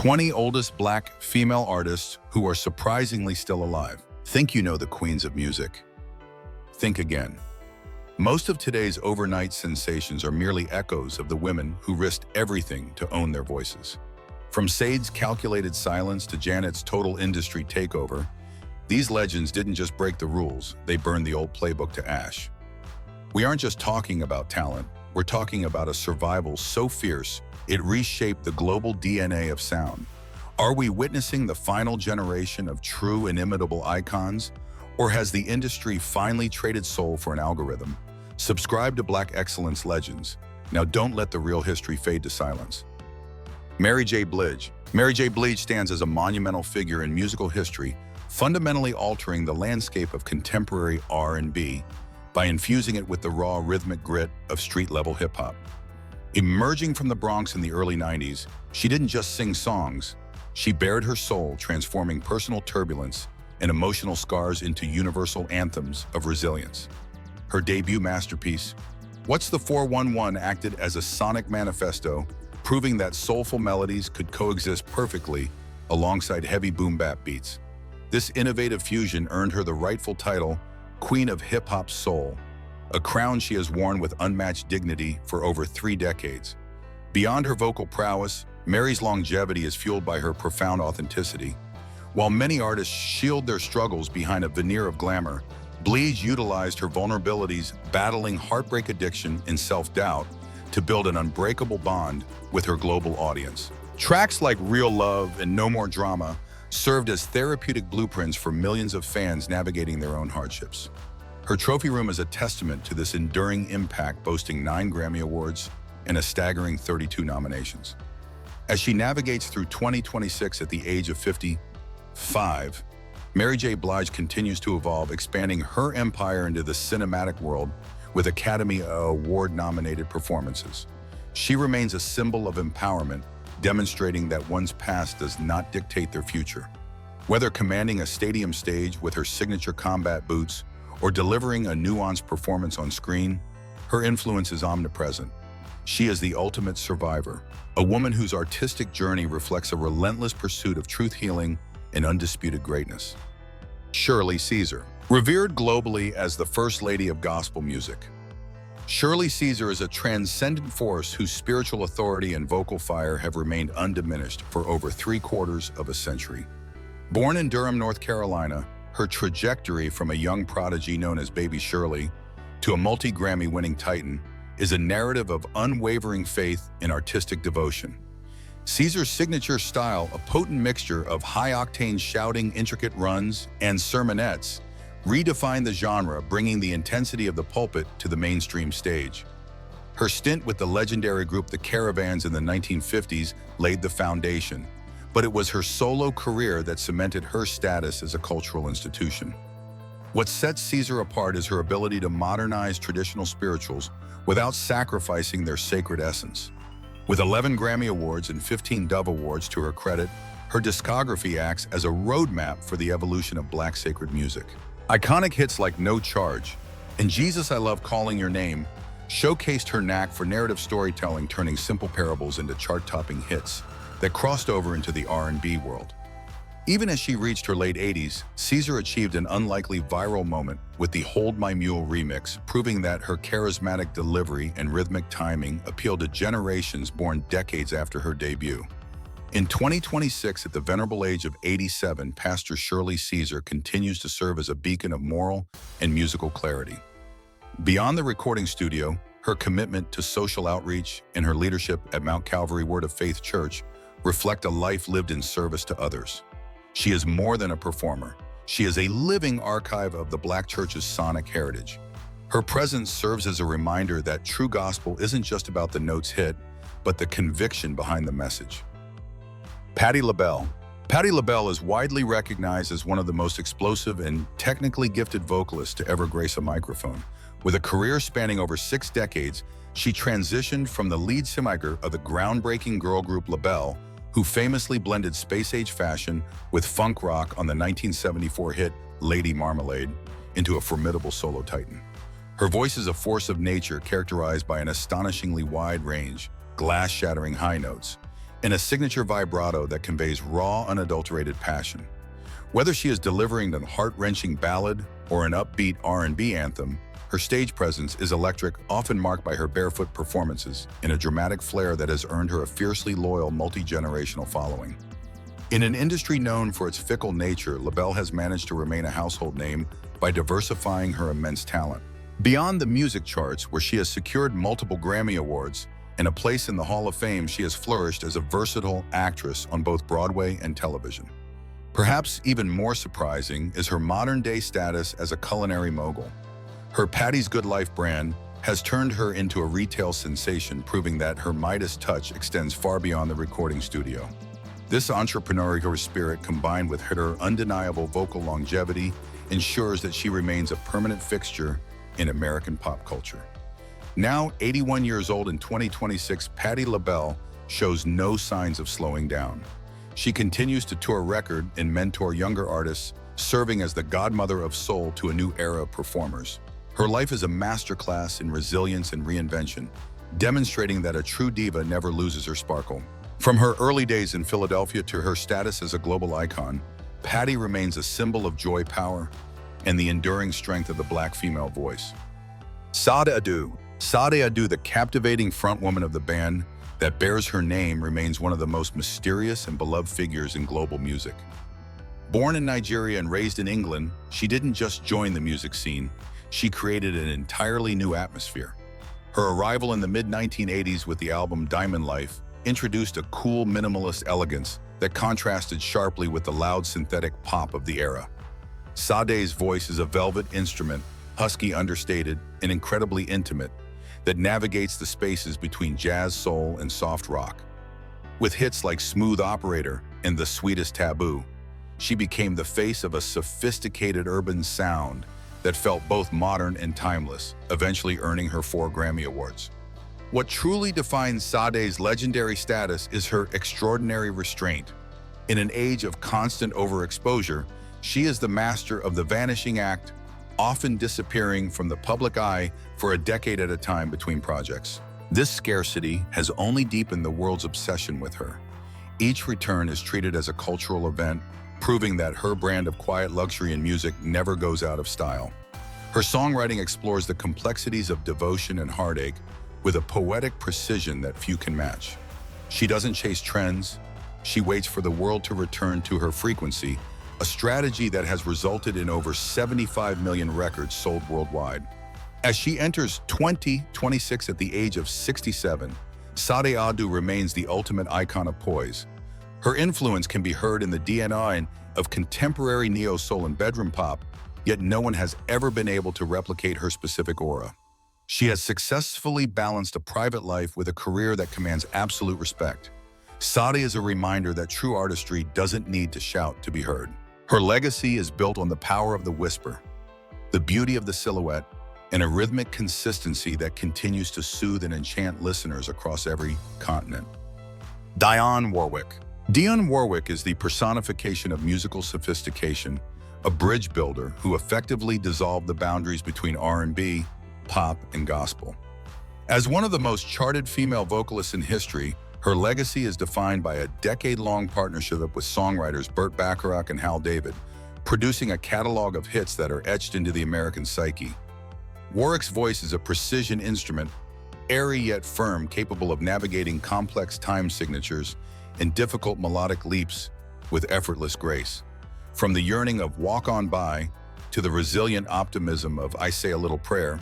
20 oldest black female artists who are surprisingly still alive. Think you know the queens of music? Think again. Most of today's overnight sensations are merely echoes of the women who risked everything to own their voices. From Sade's calculated silence to Janet's total industry takeover, these legends didn't just break the rules, they burned the old playbook to ash. We aren't just talking about talent, we're talking about a survival so fierce it reshaped the global DNA of sound. Are we witnessing the final generation of true inimitable icons, or has the industry finally traded soul for an algorithm? Subscribe to Black Excellence Legends. Now don't let the real history fade to silence. Mary J. Blige. Mary J. Blige stands as a monumental figure in musical history, fundamentally altering the landscape of contemporary R&B by infusing it with the raw rhythmic grit of street-level hip-hop. Emerging from the Bronx in the early 90s, she didn't just sing songs, she bared her soul, transforming personal turbulence and emotional scars into universal anthems of resilience. Her debut masterpiece, What's the 411, acted as a sonic manifesto, proving that soulful melodies could coexist perfectly alongside heavy boom-bap beats. This innovative fusion earned her the rightful title, Queen of Hip-Hop's Soul, a crown she has worn with unmatched dignity for over 3 decades. Beyond her vocal prowess, Mary's longevity is fueled by her profound authenticity. While many artists shield their struggles behind a veneer of glamour, Blige utilized her vulnerabilities, battling heartbreak addiction and self-doubt, to build an unbreakable bond with her global audience. Tracks like Real Love and No More Drama served as therapeutic blueprints for millions of fans navigating their own hardships. Her trophy room is a testament to this enduring impact, boasting 9 Grammy Awards and a staggering 32 nominations. As she navigates through 2026 at the age of 55, Mary J. Blige continues to evolve, expanding her empire into the cinematic world with Academy Award-nominated performances. She remains a symbol of empowerment, demonstrating that one's past does not dictate their future. Whether commanding a stadium stage with her signature combat boots or delivering a nuanced performance on screen, her influence is omnipresent. She is the ultimate survivor, a woman whose artistic journey reflects a relentless pursuit of truth healing and undisputed greatness. Shirley Caesar. Revered globally as the First Lady of Gospel Music, Shirley Caesar is a transcendent force whose spiritual authority and vocal fire have remained undiminished for over 3/4 of a century. Born in Durham, North Carolina, her trajectory from a young prodigy known as Baby Shirley to a multi-Grammy-winning titan is a narrative of unwavering faith and artistic devotion. Caesar's signature style, a potent mixture of high-octane shouting, intricate runs, and sermonettes, redefined the genre, bringing the intensity of the pulpit to the mainstream stage. Her stint with the legendary group The Caravans in the 1950s laid the foundation, but it was her solo career that cemented her status as a cultural institution. What sets Caesar apart is her ability to modernize traditional spirituals without sacrificing their sacred essence. With 11 Grammy Awards and 15 Dove Awards to her credit, her discography acts as a roadmap for the evolution of Black sacred music. Iconic hits like No Charge and Jesus I Love Calling Your Name showcased her knack for narrative storytelling, turning simple parables into chart-topping hits that crossed over into the R&B world. Even as she reached her late 80s, Caesar achieved an unlikely viral moment with the Hold My Mule remix, proving that her charismatic delivery and rhythmic timing appealed to generations born decades after her debut. In 2026, at the venerable age of 87, Pastor Shirley Caesar continues to serve as a beacon of moral and musical clarity. Beyond the recording studio, her commitment to social outreach and her leadership at Mount Calvary Word of Faith Church reflect a life lived in service to others. She is more than a performer. She is a living archive of the Black Church's sonic heritage. Her presence serves as a reminder that true gospel isn't just about the notes hit, but the conviction behind the message. Patti LaBelle. Patti LaBelle is widely recognized as one of the most explosive and technically gifted vocalists to ever grace a microphone. With a career spanning over 6 decades, she transitioned from the lead singer of the groundbreaking girl group LaBelle, who famously blended space-age fashion with funk rock on the 1974 hit Lady Marmalade, into a formidable solo titan. Her voice is a force of nature characterized by an astonishingly wide range, glass-shattering high notes, and a signature vibrato that conveys raw, unadulterated passion. Whether she is delivering a heart-wrenching ballad or an upbeat R&B anthem, her stage presence is electric, often marked by her barefoot performances in a dramatic flair that has earned her a fiercely loyal, multi-generational following. In an industry known for its fickle nature, LaBelle has managed to remain a household name by diversifying her immense talent. Beyond the music charts, where she has secured multiple Grammy Awards and a place in the Hall of Fame, she has flourished as a versatile actress on both Broadway and television. Perhaps even more surprising is her modern-day status as a culinary mogul. Her Patty's Good Life brand has turned her into a retail sensation, proving that her Midas touch extends far beyond the recording studio. This entrepreneurial spirit, combined with her undeniable vocal longevity, ensures that she remains a permanent fixture in American pop culture. Now 81 years old in 2026, Patti LaBelle shows no signs of slowing down. She continues to tour record and mentor younger artists, serving as the godmother of soul to a new era of performers. Her life is a masterclass in resilience and reinvention, demonstrating that a true diva never loses her sparkle. From her early days in Philadelphia to her status as a global icon, Patti remains a symbol of joy, power, and the enduring strength of the Black female voice. Sade Adu, the captivating frontwoman of the band that bears her name, remains one of the most mysterious and beloved figures in global music. Born in Nigeria and raised in England, she didn't just join the music scene, she created an entirely new atmosphere. Her arrival in the mid-1980s with the album Diamond Life introduced a cool, minimalist elegance that contrasted sharply with the loud synthetic pop of the era. Sade's voice is a velvet instrument, husky, understated, and incredibly intimate, that navigates the spaces between jazz, soul, and soft rock. With hits like Smooth Operator and The Sweetest Taboo, she became the face of a sophisticated urban sound that felt both modern and timeless, eventually earning her 4 Grammy Awards. What truly defines Sade's legendary status is her extraordinary restraint. In an age of constant overexposure, she is the master of the vanishing act, often disappearing from the public eye for a decade at a time between projects. This scarcity has only deepened the world's obsession with her. Each return is treated as a cultural event, proving that her brand of quiet luxury in music never goes out of style. Her songwriting explores the complexities of devotion and heartache with a poetic precision that few can match. She doesn't chase trends, she waits for the world to return to her frequency, a strategy that has resulted in over 75 million records sold worldwide. As she enters 2026 at the age of 67, Sade Adu remains the ultimate icon of poise. Her influence can be heard in the DNA of contemporary neo-soul and bedroom pop, yet no one has ever been able to replicate her specific aura. She has successfully balanced a private life with a career that commands absolute respect. Sade is a reminder that true artistry doesn't need to shout to be heard. Her legacy is built on the power of the whisper, the beauty of the silhouette, and a rhythmic consistency that continues to soothe and enchant listeners across every continent. Dionne Warwick. Dionne Warwick is the personification of musical sophistication, a bridge builder who effectively dissolved the boundaries between R&B, pop, and gospel. As one of the most charted female vocalists in history, her legacy is defined by a decade-long partnership with songwriters Burt Bacharach and Hal David, producing a catalog of hits that are etched into the American psyche. Warwick's voice is a precision instrument, airy yet firm, capable of navigating complex time signatures and difficult melodic leaps with effortless grace. From the yearning of Walk On By to the resilient optimism of I Say a Little Prayer,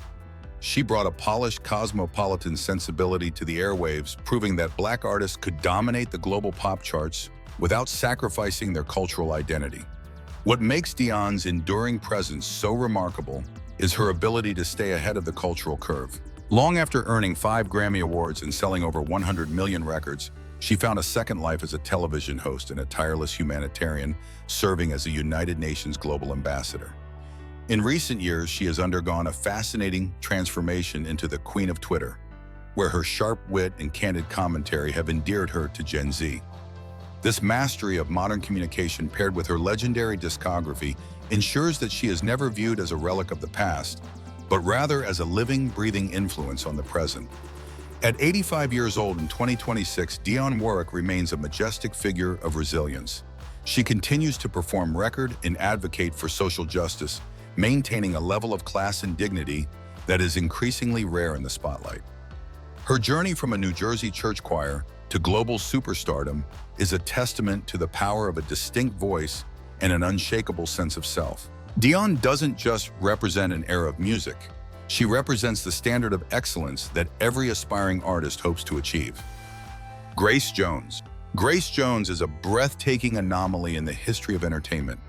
she brought a polished cosmopolitan sensibility to the airwaves, proving that Black artists could dominate the global pop charts without sacrificing their cultural identity. What makes Dionne's enduring presence so remarkable is her ability to stay ahead of the cultural curve. Long after earning 5 Grammy Awards and selling over 100 million records, she found a second life as a television host and a tireless humanitarian, serving as a United Nations global ambassador. In recent years, she has undergone a fascinating transformation into the Queen of Twitter, where her sharp wit and candid commentary have endeared her to Gen Z. This mastery of modern communication, paired with her legendary discography, ensures that she is never viewed as a relic of the past, but rather as a living, breathing influence on the present. At 85 years old in 2026, Dionne Warwick remains a majestic figure of resilience. She continues to perform record and advocate for social justice, maintaining a level of class and dignity that is increasingly rare in the spotlight. Her journey from a New Jersey church choir to global superstardom is a testament to the power of a distinct voice and an unshakable sense of self. Dionne doesn't just represent an era of music. She represents the standard of excellence that every aspiring artist hopes to achieve. Grace Jones. Grace Jones is a breathtaking anomaly in the history of entertainment,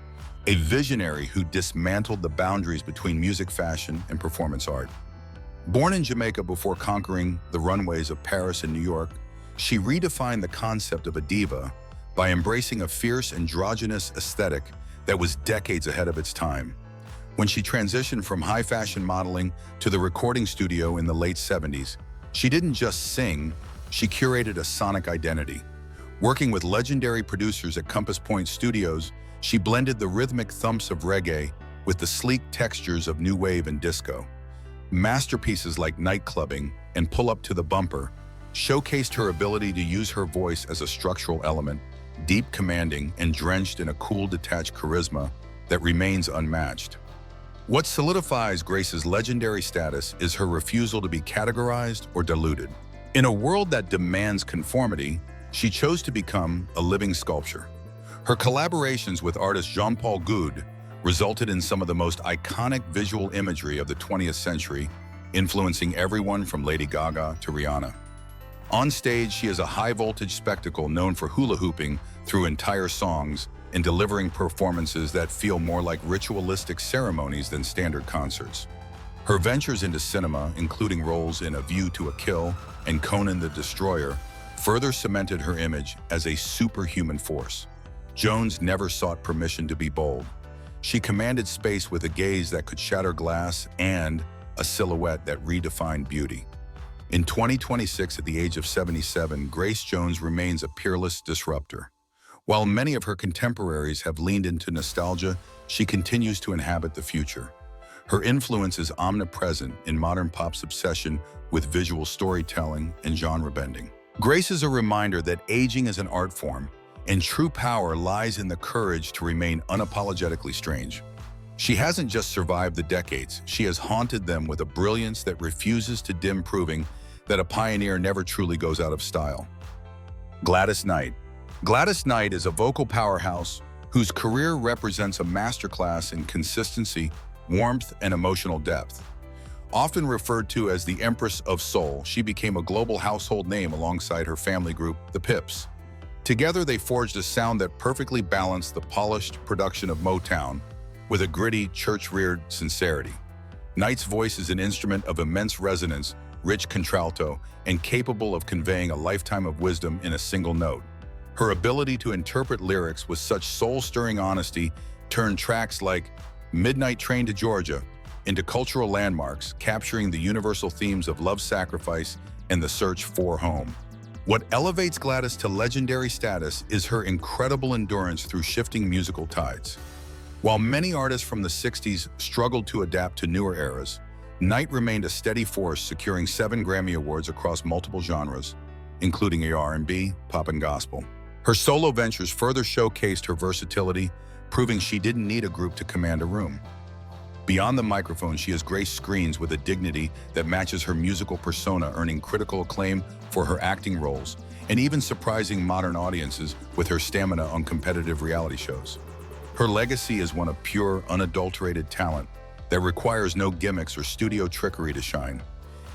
a visionary who dismantled the boundaries between music, fashion, and performance art. Born in Jamaica before conquering the runways of Paris and New York, she redefined the concept of a diva by embracing a fierce androgynous aesthetic that was decades ahead of its time. When she transitioned from high fashion modeling to the recording studio in the late 70s, she didn't just sing, she curated a sonic identity. Working with legendary producers at Compass Point Studios, she blended the rhythmic thumps of reggae with the sleek textures of new wave and disco. Masterpieces like Night Clubbing and Pull Up to the Bumper showcased her ability to use her voice as a structural element, deep, commanding, and drenched in a cool, detached charisma that remains unmatched. What solidifies Grace's legendary status is her refusal to be categorized or diluted. In a world that demands conformity, she chose to become a living sculpture. Her collaborations with artist Jean-Paul Goude resulted in some of the most iconic visual imagery of the 20th century, influencing everyone from Lady Gaga to Rihanna. On stage, she is a high-voltage spectacle known for hula hooping through entire songs and delivering performances that feel more like ritualistic ceremonies than standard concerts. Her ventures into cinema, including roles in A View to a Kill and Conan the Destroyer, further cemented her image as a superhuman force. Jones never sought permission to be bold. She commanded space with a gaze that could shatter glass and a silhouette that redefined beauty. In 2026, at the age of 77, Grace Jones remains a peerless disruptor. While many of her contemporaries have leaned into nostalgia, she continues to inhabit the future. Her influence is omnipresent in modern pop's obsession with visual storytelling and genre bending. Grace is a reminder that aging is an art form, and true power lies in the courage to remain unapologetically strange. She hasn't just survived the decades, she has haunted them with a brilliance that refuses to dim, proving that a pioneer never truly goes out of style. Gladys Knight. Gladys Knight is a vocal powerhouse whose career represents a masterclass in consistency, warmth, and emotional depth. Often referred to as the Empress of Soul, she became a global household name alongside her family group, the Pips. Together, they forged a sound that perfectly balanced the polished production of Motown with a gritty, church-reared sincerity. Knight's voice is an instrument of immense resonance, rich contralto, and capable of conveying a lifetime of wisdom in a single note. Her ability to interpret lyrics with such soul-stirring honesty turned tracks like Midnight Train to Georgia into cultural landmarks, capturing the universal themes of love, sacrifice, and the search for home. What elevates Gladys to legendary status is her incredible endurance through shifting musical tides. While many artists from the 60s struggled to adapt to newer eras, Knight remained a steady force, securing 7 Grammy Awards across multiple genres, including R&B, pop, and gospel. Her solo ventures further showcased her versatility, proving she didn't need a group to command a room. Beyond the microphone, she has graced screens with a dignity that matches her musical persona, earning critical acclaim for her acting roles, and even surprising modern audiences with her stamina on competitive reality shows. Her legacy is one of pure, unadulterated talent that requires no gimmicks or studio trickery to shine.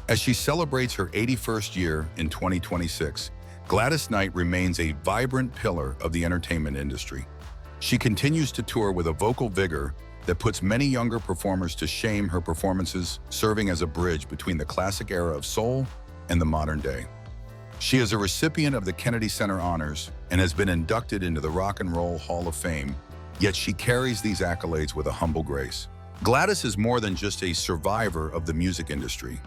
As she celebrates her 81st year in 2026, Gladys Knight remains a vibrant pillar of the entertainment industry. She continues to tour with a vocal vigor that puts many younger performers to shame, her performances serving as a bridge between the classic era of soul and the modern day. She is a recipient of the Kennedy Center Honors and has been inducted into the Rock and Roll Hall of Fame, yet she carries these accolades with a humble grace. Gladys is more than just a survivor of the music industry.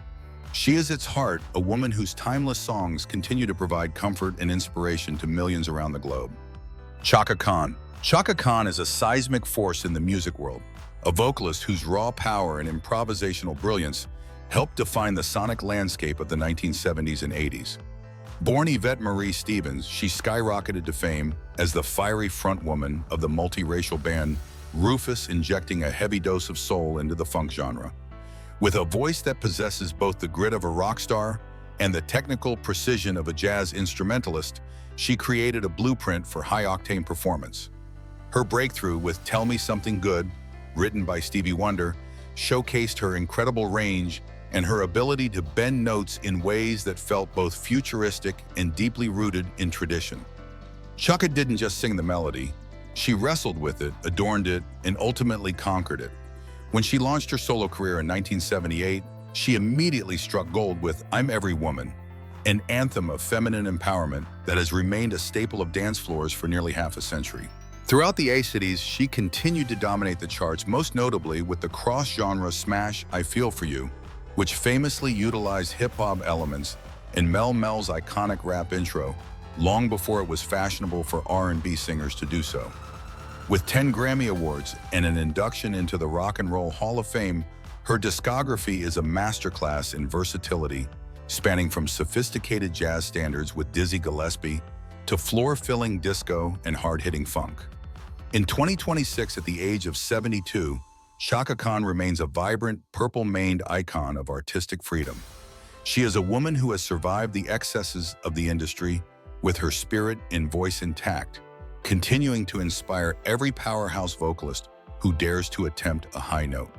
She is at its heart a woman whose timeless songs continue to provide comfort and inspiration to millions around the globe. Chaka Khan. Chaka Khan is a seismic force in the music world, a vocalist whose raw power and improvisational brilliance helped define the sonic landscape of the 1970s and 80s. Born Yvette Marie Stevens, she skyrocketed to fame as the fiery frontwoman of the multiracial band Rufus, injecting a heavy dose of soul into the funk genre. With a voice that possesses both the grit of a rock star and the technical precision of a jazz instrumentalist, she created a blueprint for high-octane performance. Her breakthrough with Tell Me Something Good, written by Stevie Wonder, showcased her incredible range and her ability to bend notes in ways that felt both futuristic and deeply rooted in tradition. Chaka didn't just sing the melody, she wrestled with it, adorned it, and ultimately conquered it. When she launched her solo career in 1978, she immediately struck gold with I'm Every Woman, an anthem of feminine empowerment that has remained a staple of dance floors for nearly half a century. Throughout the A-Cities, she continued to dominate the charts, most notably with the cross-genre smash I Feel For You, which famously utilized hip-hop elements in Mel Mel's iconic rap intro, long before it was fashionable for R&B singers to do so. With 10 Grammy Awards and an induction into the Rock and Roll Hall of Fame, her discography is a masterclass in versatility, spanning from sophisticated jazz standards with Dizzy Gillespie to floor-filling disco and hard-hitting funk. In 2026, at the age of 72, Chaka Khan remains a vibrant, purple-maned icon of artistic freedom. She is a woman who has survived the excesses of the industry with her spirit and voice intact, continuing to inspire every powerhouse vocalist who dares to attempt a high note.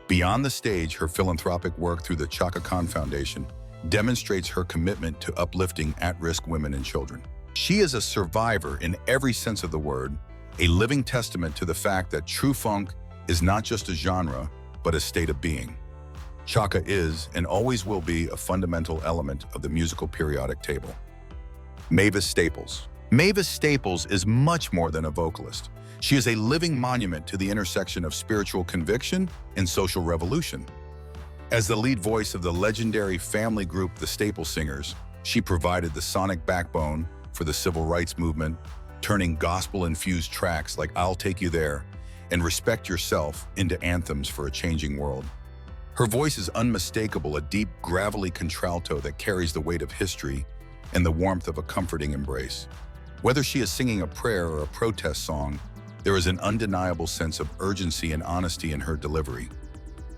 Beyond the stage, her philanthropic work through the Chaka Khan Foundation demonstrates her commitment to uplifting at-risk women and children. She is a survivor in every sense of the word, a living testament to the fact that true funk is not just a genre, but a state of being. Chaka is, and always will be, a fundamental element of the musical periodic table. Mavis Staples. Mavis Staples is much more than a vocalist. She is a living monument to the intersection of spiritual conviction and social revolution. As the lead voice of the legendary family group the Staples Singers, she provided the sonic backbone for the civil rights movement, turning gospel-infused tracks like I'll Take You There and Respect Yourself into anthems for a changing world. Her voice is unmistakable, a deep, gravelly contralto that carries the weight of history and the warmth of a comforting embrace. Whether she is singing a prayer or a protest song, there is an undeniable sense of urgency and honesty in her delivery.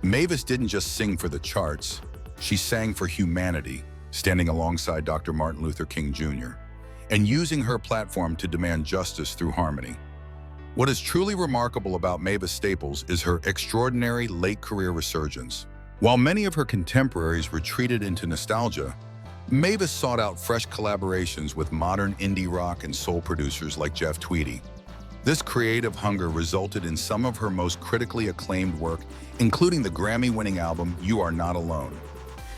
Mavis didn't just sing for the charts, she sang for humanity, standing alongside Dr. Martin Luther King Jr., and using her platform to demand justice through harmony. What is truly remarkable about Mavis Staples is her extraordinary late-career resurgence. While many of her contemporaries retreated into nostalgia, Mavis sought out fresh collaborations with modern indie rock and soul producers like Jeff Tweedy. This creative hunger resulted in some of her most critically acclaimed work, including the Grammy-winning album You Are Not Alone.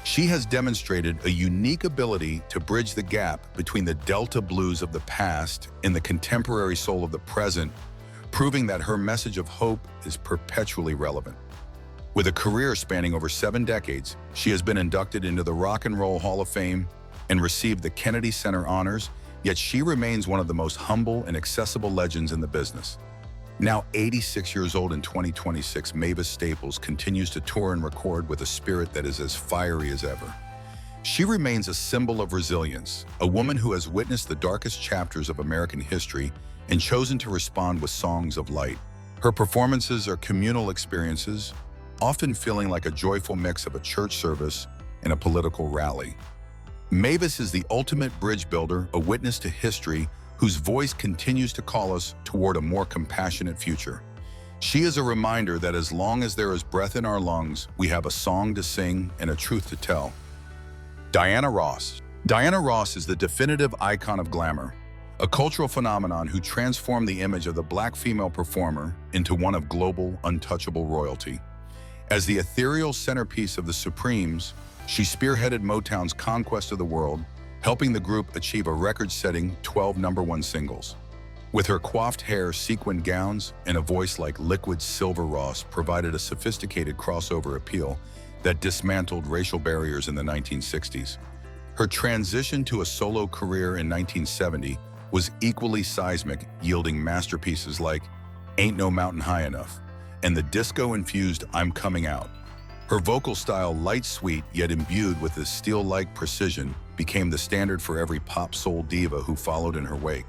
She has demonstrated a unique ability to bridge the gap between the Delta blues of the past and the contemporary soul of the present, proving that her message of hope is perpetually relevant. With a career spanning over 7 decades, she has been inducted into the Rock and Roll Hall of Fame and received the Kennedy Center honors, yet she remains one of the most humble and accessible legends in the business. Now 86 years old in 2026, Mavis Staples continues to tour and record with a spirit that is as fiery as ever. She remains a symbol of resilience, a woman who has witnessed the darkest chapters of American history and chosen to respond with songs of light. Her performances are communal experiences, often feeling like a joyful mix of a church service and a political rally. Mavis is the ultimate bridge builder, a witness to history whose voice continues to call us toward a more compassionate future. She is a reminder that as long as there is breath in our lungs, we have a song to sing and a truth to tell. Diana Ross. Diana Ross is the definitive icon of glamour, a cultural phenomenon who transformed the image of the Black female performer into one of global, untouchable royalty. As the ethereal centerpiece of the Supremes, she spearheaded Motown's conquest of the world, helping the group achieve a record-setting 12 #1 singles. With her coiffed hair, sequined gowns, and a voice like liquid silver, Ross provided a sophisticated crossover appeal that dismantled racial barriers in the 1960s. Her transition to a solo career in 1970 was equally seismic, yielding masterpieces like Ain't No Mountain High Enough and the disco-infused I'm Coming Out. Her vocal style, light, sweet, yet imbued with a steel-like precision, became the standard for every pop soul diva who followed in her wake.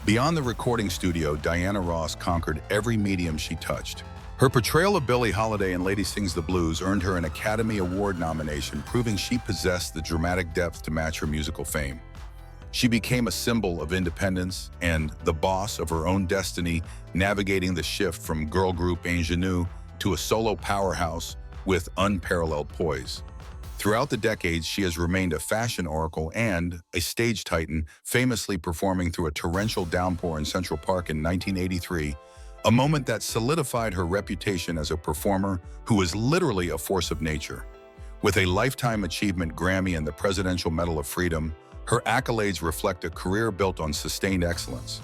Beyond the recording studio, Diana Ross conquered every medium she touched. Her portrayal of Billie Holiday in Lady Sings the Blues earned her an Academy Award nomination, proving she possessed the dramatic depth to match her musical fame. She became a symbol of independence and the boss of her own destiny, navigating the shift from girl group ingenue to a solo powerhouse with unparalleled poise. Throughout the decades, she has remained a fashion oracle and a stage titan, famously performing through a torrential downpour in Central Park in 1983, a moment that solidified her reputation as a performer who is literally a force of nature. With a Lifetime Achievement Grammy and the Presidential Medal of Freedom, her accolades reflect a career built on sustained excellence.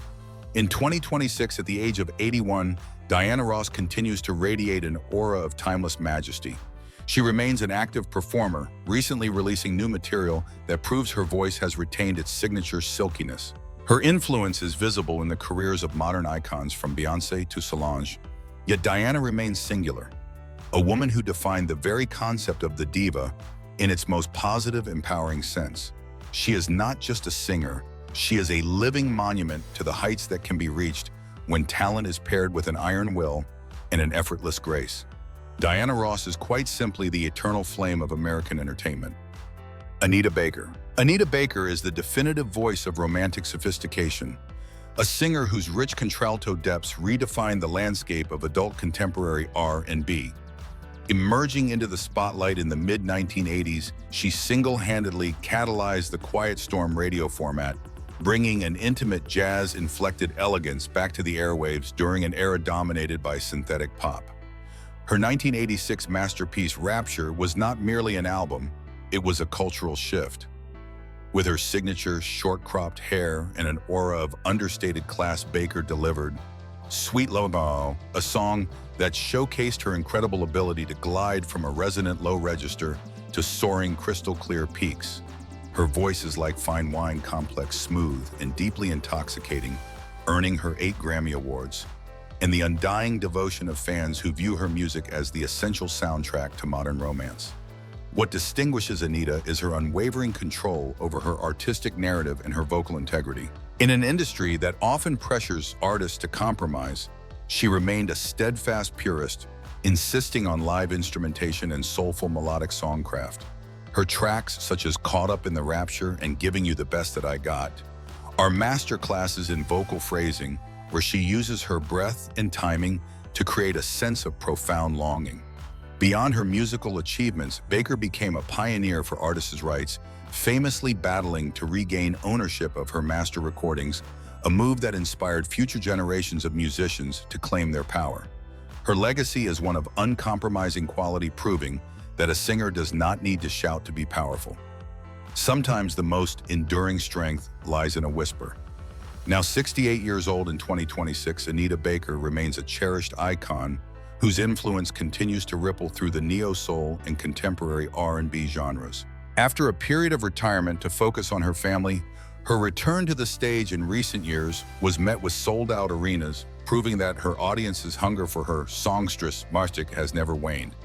In 2026, at the age of 81, Diana Ross continues to radiate an aura of timeless majesty. She remains an active performer, recently releasing new material that proves her voice has retained its signature silkiness. Her influence is visible in the careers of modern icons from Beyoncé to Solange, yet Diana remains singular, a woman who defined the very concept of the diva in its most positive, empowering sense. She is not just a singer, she is a living monument to the heights that can be reached when talent is paired with an iron will and an effortless grace. Diana Ross is quite simply the eternal flame of American entertainment. Anita Baker. Anita Baker is the definitive voice of romantic sophistication, a singer whose rich contralto depths redefine the landscape of adult contemporary R&B. Emerging into the spotlight in the mid-1980s, she single-handedly catalyzed the Quiet Storm radio format, bringing an intimate jazz-inflected elegance back to the airwaves during an era dominated by synthetic pop. Her 1986 masterpiece Rapture was not merely an album, it was a cultural shift. With her signature short-cropped hair and an aura of understated class, Baker delivered Sweet Lobo, a song that showcased her incredible ability to glide from a resonant low register to soaring crystal-clear peaks. Her voice is like fine wine, complex, smooth, and deeply intoxicating, earning her 8 Grammy Awards, and the undying devotion of fans who view her music as the essential soundtrack to modern romance. What distinguishes Anita is her unwavering control over her artistic narrative and her vocal integrity. In an industry that often pressures artists to compromise, she remained a steadfast purist, insisting on live instrumentation and soulful melodic songcraft. Her tracks, such as Caught Up in the Rapture and Giving You the Best That I Got, are masterclasses in vocal phrasing where she uses her breath and timing to create a sense of profound longing. Beyond her musical achievements, Baker became a pioneer for artists' rights, famously battling to regain ownership of her master recordings, a move that inspired future generations of musicians to claim their power. Her legacy is one of uncompromising quality, proving that a singer does not need to shout to be powerful. Sometimes the most enduring strength lies in a whisper. Now 68 years old in 2026, Anita Baker remains a cherished icon whose influence continues to ripple through the neo-soul and contemporary R&B genres. After a period of retirement to focus on her family, her return to the stage in recent years was met with sold-out arenas, proving that her audience's hunger for her songstress Marstic has never waned.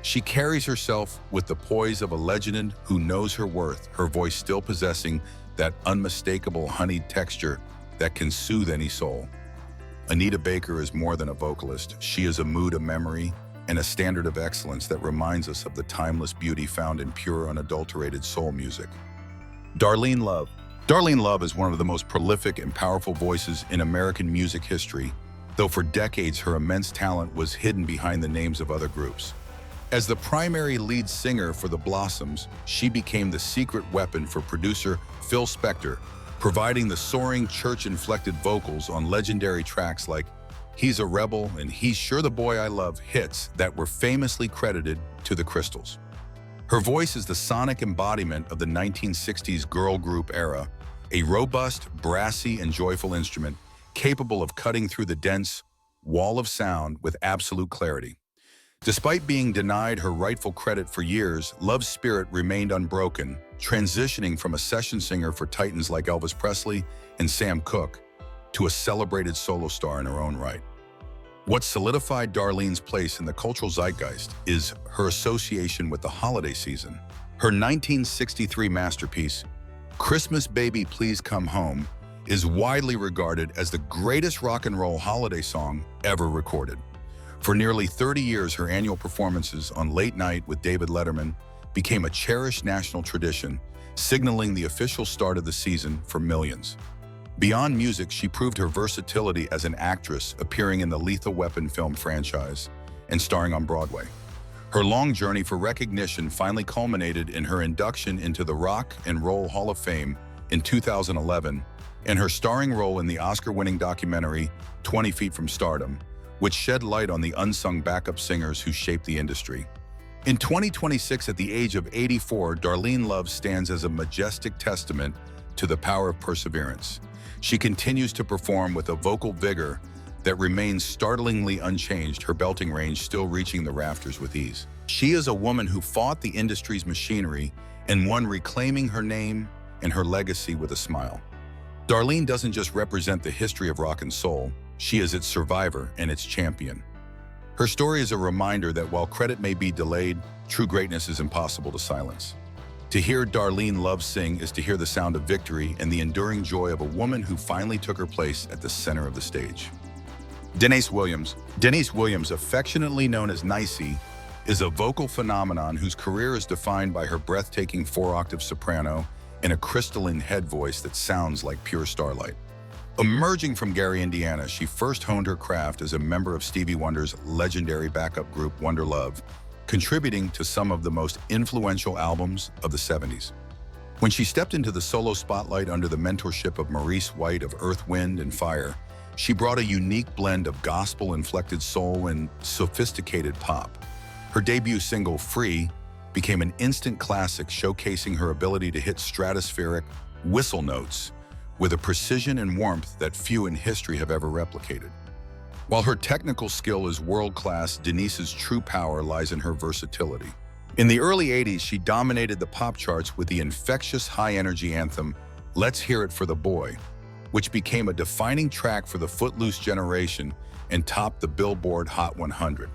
She carries herself with the poise of a legend who knows her worth, her voice still possessing that unmistakable honeyed texture that can soothe any soul. Anita Baker is more than a vocalist. She is a mood, a memory, and a standard of excellence that reminds us of the timeless beauty found in pure, unadulterated soul music. Darlene Love. Darlene Love is one of the most prolific and powerful voices in American music history, though for decades her immense talent was hidden behind the names of other groups. As the primary lead singer for the Blossoms, she became the secret weapon for producer Phil Spector, providing the soaring, church-inflected vocals on legendary tracks like He's a Rebel and He's Sure the Boy I Love, hits that were famously credited to the Crystals. Her voice is the sonic embodiment of the 1960s girl group era, a robust, brassy, and joyful instrument capable of cutting through the dense wall of sound with absolute clarity. Despite being denied her rightful credit for years, Love's spirit remained unbroken, transitioning from a session singer for titans like Elvis Presley and Sam Cooke to a celebrated solo star in her own right. What solidified Darlene's place in the cultural zeitgeist is her association with the holiday season. Her 1963 masterpiece, Christmas Baby Please Come Home, is widely regarded as the greatest rock and roll holiday song ever recorded. For nearly 30 years, her annual performances on Late Night with David Letterman became a cherished national tradition, signaling the official start of the season for millions. Beyond music, she proved her versatility as an actress, appearing in the Lethal Weapon film franchise and starring on Broadway. Her long journey for recognition finally culminated in her induction into the Rock and Roll Hall of Fame in 2011 and her starring role in the Oscar-winning documentary 20 Feet from Stardom, which shed light on the unsung backup singers who shaped the industry. In 2026, at the age of 84, Darlene Love stands as a majestic testament to the power of perseverance. She continues to perform with a vocal vigor that remains startlingly unchanged, her belting range still reaching the rafters with ease. She is a woman who fought the industry's machinery and one reclaiming her name and her legacy with a smile. Darlene doesn't just represent the history of rock and soul, she is its survivor and its champion. Her story is a reminder that while credit may be delayed, true greatness is impossible to silence. To hear Darlene Love sing is to hear the sound of victory and the enduring joy of a woman who finally took her place at the center of the stage. Denise Williams. Denise Williams, affectionately known as Nicey, is a vocal phenomenon whose career is defined by her breathtaking 4-octave soprano and a crystalline head voice that sounds like pure starlight. Emerging from Gary, Indiana, she first honed her craft as a member of Stevie Wonder's legendary backup group Wonder Love, contributing to some of the most influential albums of the 70s. When she stepped into the solo spotlight under the mentorship of Maurice White of Earth, Wind & Fire, she brought a unique blend of gospel-inflected soul and sophisticated pop. Her debut single, Free, became an instant classic, showcasing her ability to hit stratospheric whistle notes with a precision and warmth that few in history have ever replicated. While her technical skill is world-class, Denise's true power lies in her versatility. In the early 80s, she dominated the pop charts with the infectious high-energy anthem, Let's Hear It for the Boy, which became a defining track for the Footloose generation and topped the Billboard Hot 100.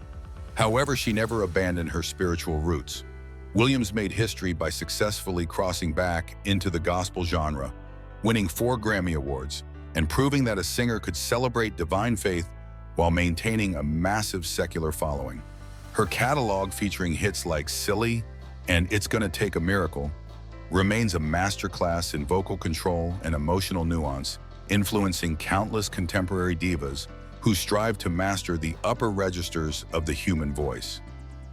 However, she never abandoned her spiritual roots. Williams made history by successfully crossing back into the gospel genre, winning 4 Grammy Awards, and proving that a singer could celebrate divine faith while maintaining a massive secular following. Her catalog, featuring hits like Silly and It's Gonna Take a Miracle, remains a masterclass in vocal control and emotional nuance, influencing countless contemporary divas who strive to master the upper registers of the human voice.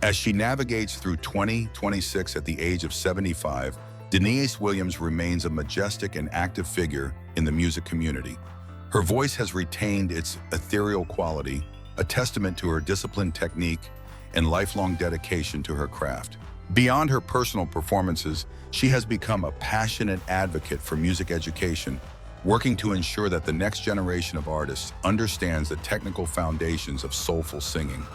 As she navigates through 2026 at the age of 75, Denise Williams remains a majestic and active figure in the music community. Her voice has retained its ethereal quality, a testament to her disciplined technique and lifelong dedication to her craft. Beyond her personal performances, she has become a passionate advocate for music education, working to ensure that the next generation of artists understands the technical foundations of soulful singing.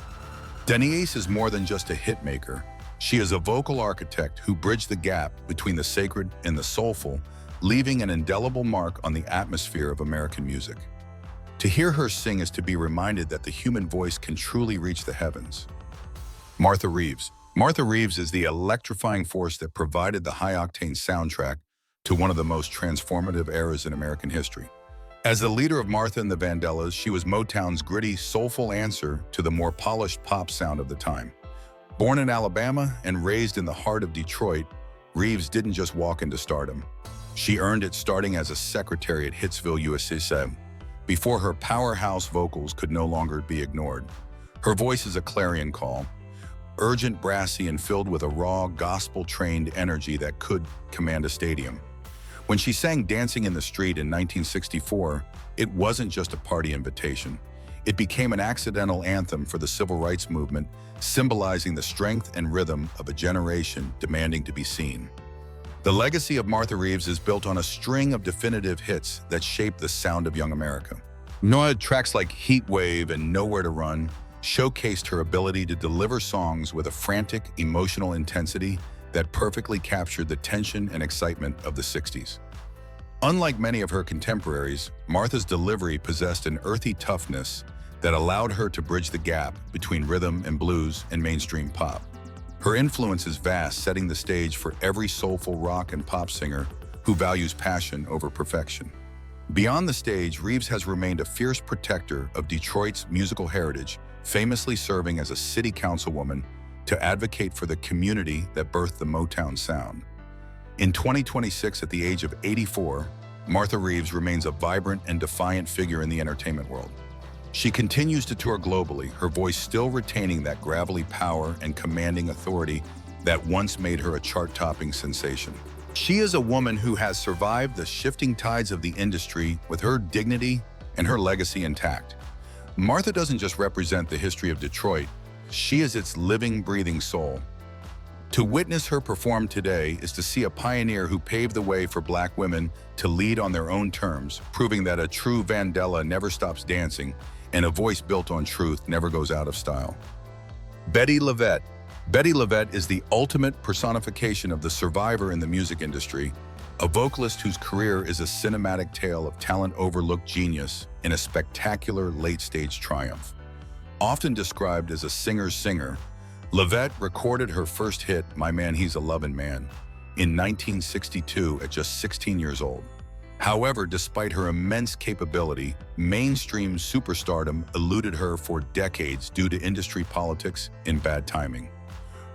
Denise is more than just a hitmaker. She is a vocal architect who bridged the gap between the sacred and the soulful, leaving an indelible mark on the atmosphere of American music. To hear her sing is to be reminded that the human voice can truly reach the heavens. Martha Reeves. Martha Reeves is the electrifying force that provided the high-octane soundtrack to one of the most transformative eras in American history. As the leader of Martha and the Vandellas, she was Motown's gritty, soulful answer to the more polished pop sound of the time. Born in Alabama and raised in the heart of Detroit, Reeves didn't just walk into stardom. She earned it starting as a secretary at Hitsville, USA, before her powerhouse vocals could no longer be ignored. Her voice is a clarion call, urgent, brassy, and filled with a raw, gospel-trained energy that could command a stadium. When she sang Dancing in the Street in 1964, it wasn't just a party invitation. It became an accidental anthem for the civil rights movement, symbolizing the strength and rhythm of a generation demanding to be seen. The legacy of Martha Reeves is built on a string of definitive hits that shaped the sound of young America. Tracks like Heat Wave and Nowhere to Run showcased her ability to deliver songs with a frantic, emotional intensity that perfectly captured the tension and excitement of the 60s. Unlike many of her contemporaries, Martha's delivery possessed an earthy toughness that allowed her to bridge the gap between rhythm and blues and mainstream pop. Her influence is vast, setting the stage for every soulful rock and pop singer who values passion over perfection. Beyond the stage, Reeves has remained a fierce protector of Detroit's musical heritage, famously serving as a city councilwoman to advocate for the community that birthed the Motown sound. In 2026, at the age of 84, Martha Reeves remains a vibrant and defiant figure in the entertainment world. She continues to tour globally, her voice still retaining that gravelly power and commanding authority that once made her a chart-topping sensation. She is a woman who has survived the shifting tides of the industry with her dignity and her legacy intact. Martha doesn't just represent the history of Detroit, she is its living, breathing soul. To witness her perform today is to see a pioneer who paved the way for Black women to lead on their own terms, proving that a true Vandella never stops dancing and a voice built on truth never goes out of style. Bettye LaVette. Bettye LaVette is the ultimate personification of the survivor in the music industry, a vocalist whose career is a cinematic tale of talent-overlooked genius and a spectacular late-stage triumph. Often described as a singer's singer, LaVette recorded her first hit, My Man He's a Lovin' Man, in 1962 at just 16 years old. However, despite her immense capability, mainstream superstardom eluded her for decades due to industry politics and bad timing.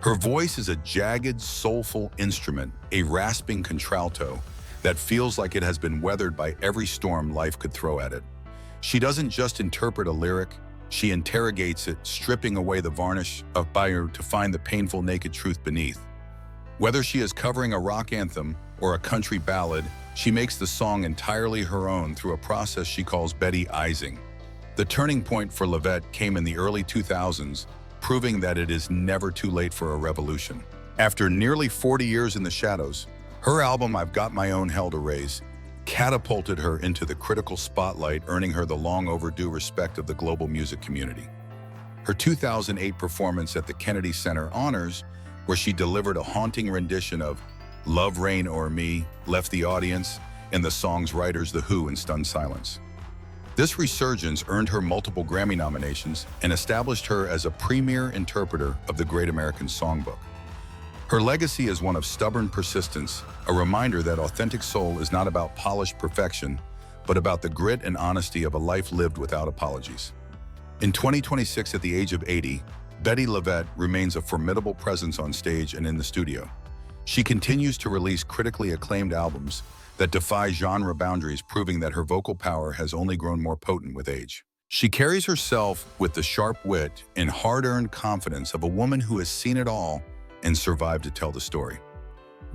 Her voice is a jagged, soulful instrument, a rasping contralto that feels like it has been weathered by every storm life could throw at it. She doesn't just interpret a lyric, she interrogates it, stripping away the varnish of fire to find the painful naked truth beneath. Whether she is covering a rock anthem or a country ballad, she makes the song entirely her own through a process she calls Bettyizing. The turning point for LaVette came in the early 2000s, proving that it is never too late for a revolution. After nearly 40 years in the shadows, her album I've Got My Own Hell to Raise catapulted her into the critical spotlight, earning her the long overdue respect of the global music community. Her 2008 performance at the Kennedy Center Honors, where she delivered a haunting rendition of Love Reign O'er Me, left the audience and the song's writers The Who in stunned silence. This resurgence earned her multiple Grammy nominations and established her as a premier interpreter of the Great American Songbook. Her legacy is one of stubborn persistence, a reminder that authentic soul is not about polished perfection, but about the grit and honesty of a life lived without apologies. In 2026, at the age of 80, Bettye LaVette remains a formidable presence on stage and in the studio. She continues to release critically acclaimed albums that defy genre boundaries, proving that her vocal power has only grown more potent with age. She carries herself with the sharp wit and hard-earned confidence of a woman who has seen it all and survived to tell the story.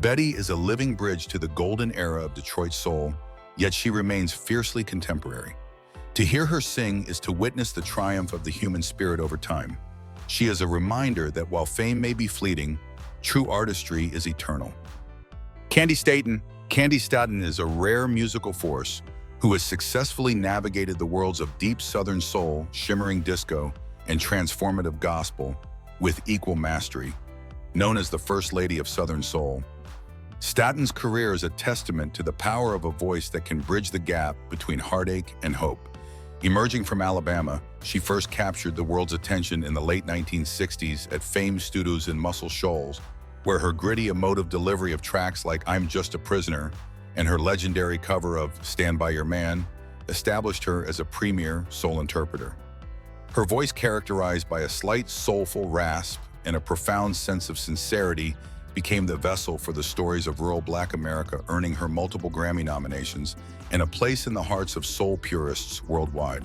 Bettye is a living bridge to the golden era of Detroit soul, yet she remains fiercely contemporary. To hear her sing is to witness the triumph of the human spirit over time. She is a reminder that while fame may be fleeting, true artistry is eternal. Candi Staton. Candi Staton is a rare musical force who has successfully navigated the worlds of deep Southern soul, shimmering disco, and transformative gospel with equal mastery. Known as the First Lady of Southern Soul, Staton's career is a testament to the power of a voice that can bridge the gap between heartache and hope. Emerging from Alabama, she first captured the world's attention in the late 1960s at Fame Studios in Muscle Shoals, where her gritty, emotive delivery of tracks like I'm Just a Prisoner and her legendary cover of Stand By Your Man established her as a premier soul interpreter. Her voice, characterized by a slight soulful rasp and a profound sense of sincerity, became the vessel for the stories of rural Black America, earning her multiple Grammy nominations and a place in the hearts of soul purists worldwide.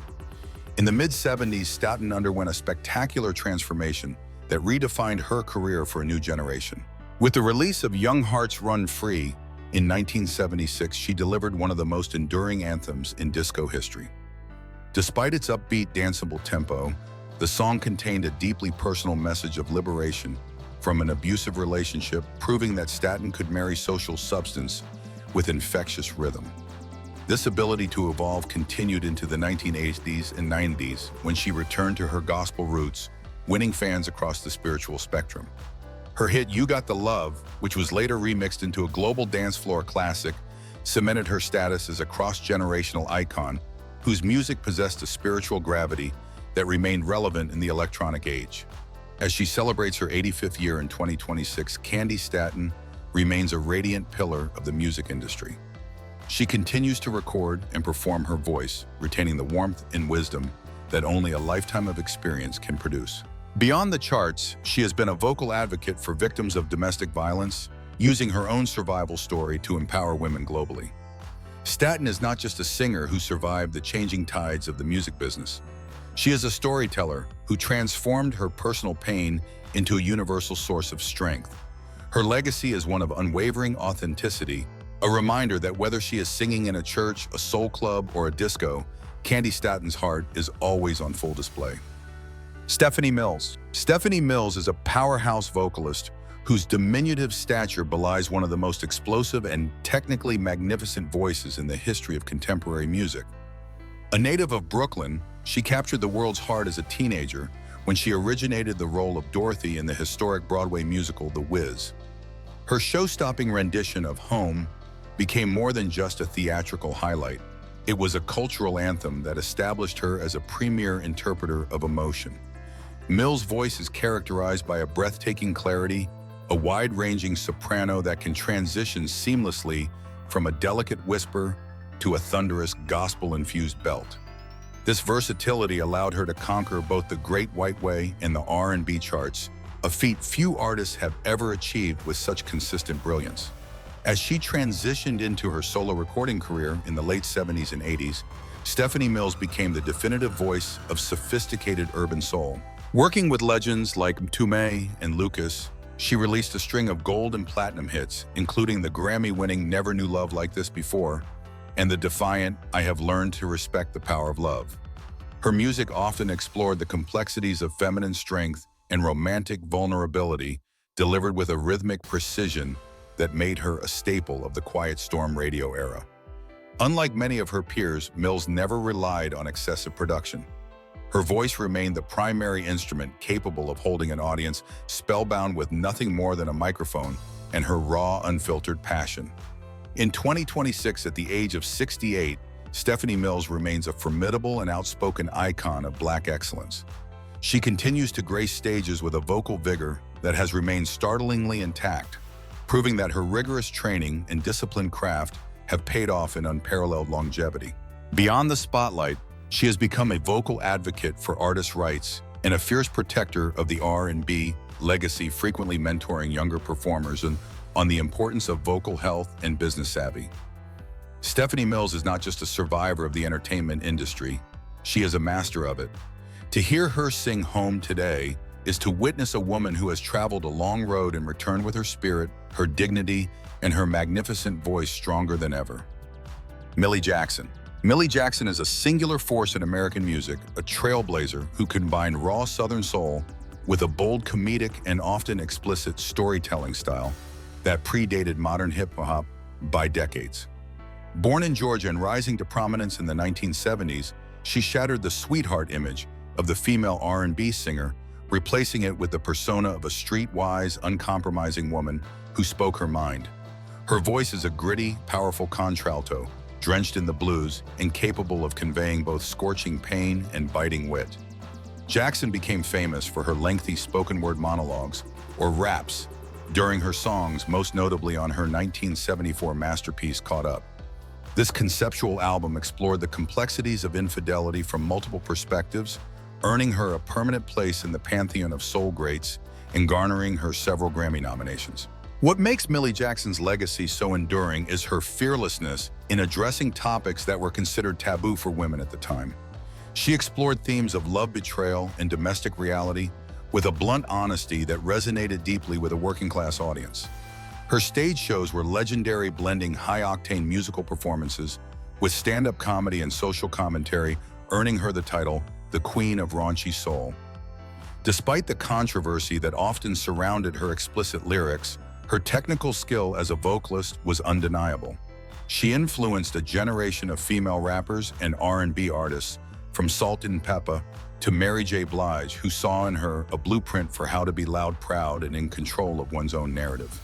In the mid-70s, Staton underwent a spectacular transformation that redefined her career for a new generation. With the release of Young Hearts Run Free in 1976, she delivered one of the most enduring anthems in disco history. Despite its upbeat, danceable tempo, the song contained a deeply personal message of liberation from an abusive relationship, proving that Staton could marry social substance with infectious rhythm. This ability to evolve continued into the 1980s and 90s when she returned to her gospel roots, winning fans across the spiritual spectrum. Her hit You Got the Love, which was later remixed into a global dance floor classic, cemented her status as a cross-generational icon whose music possessed a spiritual gravity that remain relevant in the electronic age. As she celebrates her 85th year in 2026, Candy Staton remains a radiant pillar of the music industry. She continues to record and perform her voice, retaining the warmth and wisdom that only a lifetime of experience can produce. Beyond the charts, she has been a vocal advocate for victims of domestic violence, using her own survival story to empower women globally. Staton is not just a singer who survived the changing tides of the music business. She is a storyteller who transformed her personal pain into a universal source of strength. Her legacy is one of unwavering authenticity, a reminder that whether she is singing in a church, a soul club, or a disco, Candy Staton's heart is always on full display. Stephanie Mills. Stephanie Mills is a powerhouse vocalist whose diminutive stature belies one of the most explosive and technically magnificent voices in the history of contemporary music. A native of Brooklyn, she captured the world's heart as a teenager when she originated the role of Dorothy in the historic Broadway musical The Wiz. Her show-stopping rendition of Home became more than just a theatrical highlight. It was a cultural anthem that established her as a premier interpreter of emotion. Mills' voice is characterized by a breathtaking clarity, a wide-ranging soprano that can transition seamlessly from a delicate whisper to a thunderous gospel-infused belt. This versatility allowed her to conquer both the Great White Way and the R&B charts, a feat few artists have ever achieved with such consistent brilliance. As she transitioned into her solo recording career in the late 70s and 80s, Stephanie Mills became the definitive voice of sophisticated urban soul. Working with legends like Mtume and Lucas, she released a string of gold and platinum hits, including the Grammy-winning Never Knew Love Like This Before and the defiant I Have Learned to Respect the Power of Love. Her music often explored the complexities of feminine strength and romantic vulnerability, delivered with a rhythmic precision that made her a staple of the Quiet Storm radio era. Unlike many of her peers, Mills never relied on excessive production. Her voice remained the primary instrument capable of holding an audience spellbound with nothing more than a microphone and her raw, unfiltered passion. In 2026, at the age of 68, Stephanie Mills remains a formidable and outspoken icon of Black excellence. She continues to grace stages with a vocal vigor that has remained startlingly intact, proving that her rigorous training and disciplined craft have paid off in unparalleled longevity. Beyond the spotlight, she has become a vocal advocate for artists' rights and a fierce protector of the R&B legacy, frequently mentoring younger performers on the importance of vocal health and business savvy. Stephanie Mills is not just a survivor of the entertainment industry, she is a master of it. To hear her sing Home today is to witness a woman who has traveled a long road and returned with her spirit, her dignity, and her magnificent voice stronger than ever. Millie Jackson. Millie Jackson is a singular force in American music, a trailblazer who combined raw Southern soul with a bold comedic and often explicit storytelling style that predated modern hip-hop by decades. Born in Georgia and rising to prominence in the 1970s, she shattered the sweetheart image of the female R&B singer, replacing it with the persona of a streetwise, uncompromising woman who spoke her mind. Her voice is a gritty, powerful contralto, drenched in the blues and capable of conveying both scorching pain and biting wit. Jackson became famous for her lengthy spoken-word monologues, or raps, during her songs, most notably on her 1974 masterpiece, Caught Up. This conceptual album explored the complexities of infidelity from multiple perspectives, earning her a permanent place in the pantheon of soul greats and garnering her several Grammy nominations. What makes Millie Jackson's legacy so enduring is her fearlessness in addressing topics that were considered taboo for women at the time. She explored themes of love, betrayal, and domestic reality with a blunt honesty that resonated deeply with a working-class audience. Her stage shows were legendary, blending high-octane musical performances with stand-up comedy and social commentary, earning her the title the Queen of Raunchy Soul. Despite the controversy that often surrounded her explicit lyrics, her technical skill as a vocalist was undeniable. She influenced a generation of female rappers and R&B artists, from Salt and Peppa to Mary J. Blige, who saw in her a blueprint for how to be loud, proud, and in control of one's own narrative.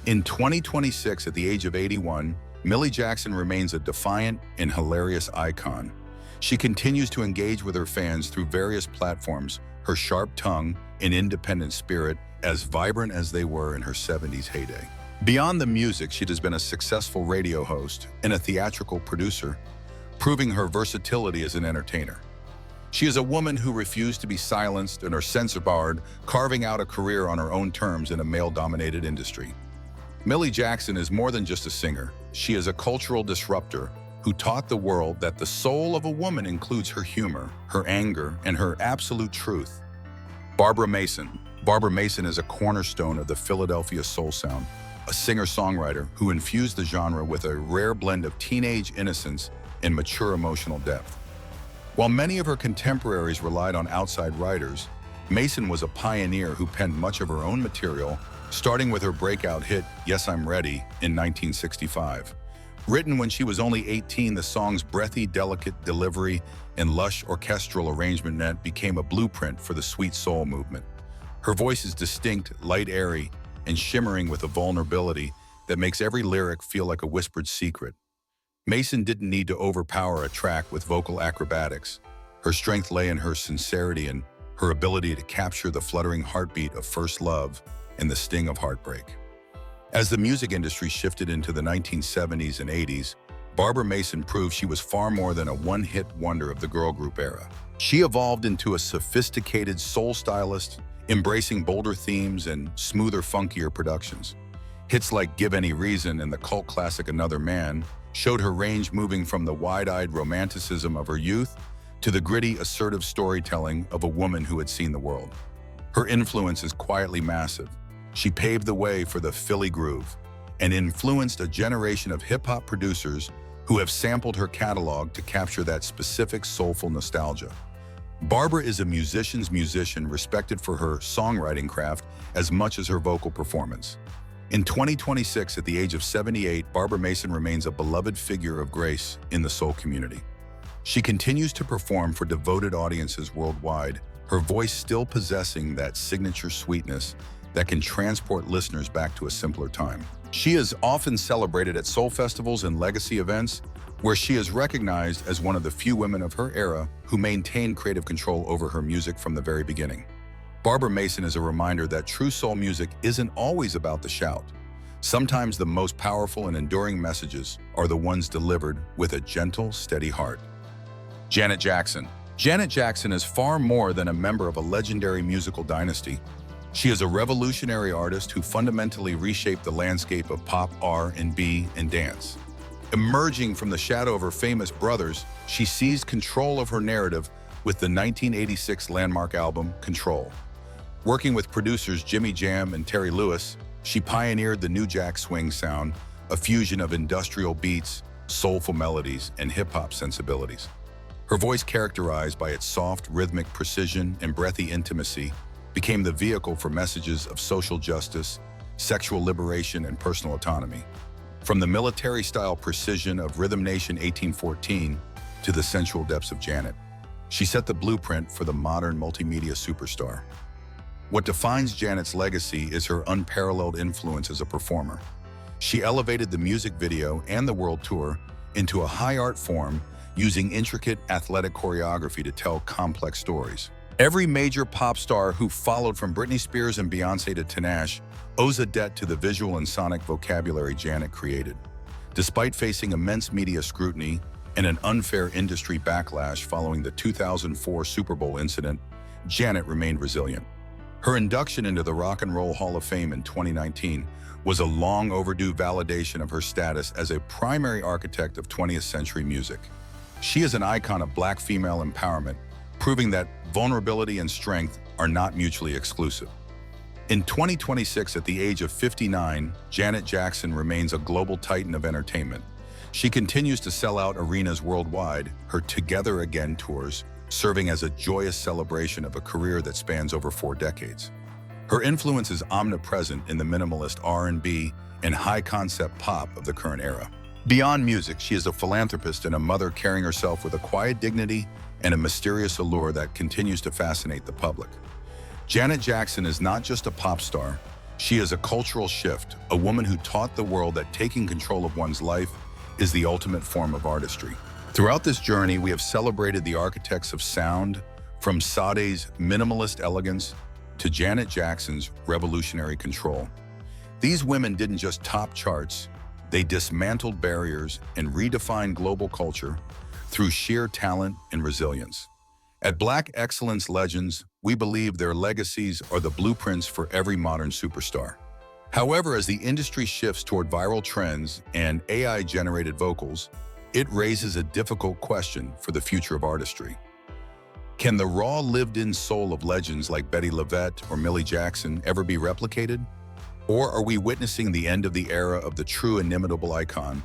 In 2026, at the age of 81, Millie Jackson remains a defiant and hilarious icon. She continues to engage with her fans through various platforms, her sharp tongue and independent spirit as vibrant as they were in her 70s heyday. Beyond the music, she has been a successful radio host and a theatrical producer, proving her versatility as an entertainer. She is a woman who refused to be silenced and or censor-barred, carving out a career on her own terms in a male-dominated industry. Millie Jackson is more than just a singer. She is a cultural disruptor who taught the world that the soul of a woman includes her humor, her anger, and her absolute truth. Barbara Mason. Barbara Mason is a cornerstone of the Philadelphia soul sound, a singer-songwriter who infused the genre with a rare blend of teenage innocence and mature emotional depth. While many of her contemporaries relied on outside writers, Mason was a pioneer who penned much of her own material, starting with her breakout hit, Yes, I'm Ready, in 1965. Written when she was only 18, the song's breathy, delicate delivery and lush orchestral arrangement net became a blueprint for the sweet soul movement. Her voice is distinct, light, airy, and shimmering with a vulnerability that makes every lyric feel like a whispered secret. Mason didn't need to overpower a track with vocal acrobatics. Her strength lay in her sincerity and her ability to capture the fluttering heartbeat of first love and the sting of heartbreak. As the music industry shifted into the 1970s and 80s, Barbara Mason proved she was far more than a one-hit wonder of the girl group era. She evolved into a sophisticated soul stylist, embracing bolder themes and smoother, funkier productions. Hits like Give Any Reason and the cult classic Another Man showed her range, moving from the wide-eyed romanticism of her youth to the gritty, assertive storytelling of a woman who had seen the world. Her influence is quietly massive. She paved the way for the Philly groove and influenced a generation of hip-hop producers who have sampled her catalog to capture that specific soulful nostalgia. Barbara is a musician's musician, respected for her songwriting craft as much as her vocal performance. In 2026, at the age of 78, Barbara Mason remains a beloved figure of grace in the soul community. She continues to perform for devoted audiences worldwide, her voice still possessing that signature sweetness that can transport listeners back to a simpler time. She is often celebrated at soul festivals and legacy events, where she is recognized as one of the few women of her era who maintained creative control over her music from the very beginning. Barbara Mason is a reminder that true soul music isn't always about the shout. Sometimes the most powerful and enduring messages are the ones delivered with a gentle, steady heart. Janet Jackson. Janet Jackson is far more than a member of a legendary musical dynasty. She is a revolutionary artist who fundamentally reshaped the landscape of pop, R&B, and dance. Emerging from the shadow of her famous brothers, she seized control of her narrative with the 1986 landmark album, Control. Working with producers Jimmy Jam and Terry Lewis, she pioneered the New Jack Swing sound, a fusion of industrial beats, soulful melodies, and hip-hop sensibilities. Her voice, characterized by its soft, rhythmic precision and breathy intimacy, became the vehicle for messages of social justice, sexual liberation, and personal autonomy. From the military-style precision of Rhythm Nation 1814 to the sensual depths of Janet, she set the blueprint for the modern multimedia superstar. What defines Janet's legacy is her unparalleled influence as a performer. She elevated the music video and the world tour into a high art form, using intricate athletic choreography to tell complex stories. Every major pop star who followed, from Britney Spears and Beyoncé to Tinashe, owes a debt to the visual and sonic vocabulary Janet created. Despite facing immense media scrutiny and an unfair industry backlash following the 2004 Super Bowl incident, Janet remained resilient. Her induction into the Rock and Roll Hall of Fame in 2019 was a long overdue validation of her status as a primary architect of 20th century music. She is an icon of Black female empowerment, proving that vulnerability and strength are not mutually exclusive. In 2026, at the age of 59, Janet Jackson remains a global titan of entertainment. She continues to sell out arenas worldwide, her Together Again tours serving as a joyous celebration of a career that spans over 4 decades. Her influence is omnipresent in the minimalist R&B and high-concept pop of the current era. Beyond music, she is a philanthropist and a mother, carrying herself with a quiet dignity and a mysterious allure that continues to fascinate the public. Janet Jackson is not just a pop star, she is a cultural shift, a woman who taught the world that taking control of one's life is the ultimate form of artistry. Throughout this journey, we have celebrated the architects of sound, from Sade's minimalist elegance to Janet Jackson's revolutionary control. These women didn't just top charts, they dismantled barriers and redefined global culture through sheer talent and resilience. At Black Excellence Legends, we believe their legacies are the blueprints for every modern superstar. However, as the industry shifts toward viral trends and AI-generated vocals, it raises a difficult question for the future of artistry. Can the raw, lived-in soul of legends like Betty LaVette or Millie Jackson ever be replicated? Or are we witnessing the end of the era of the true inimitable icon?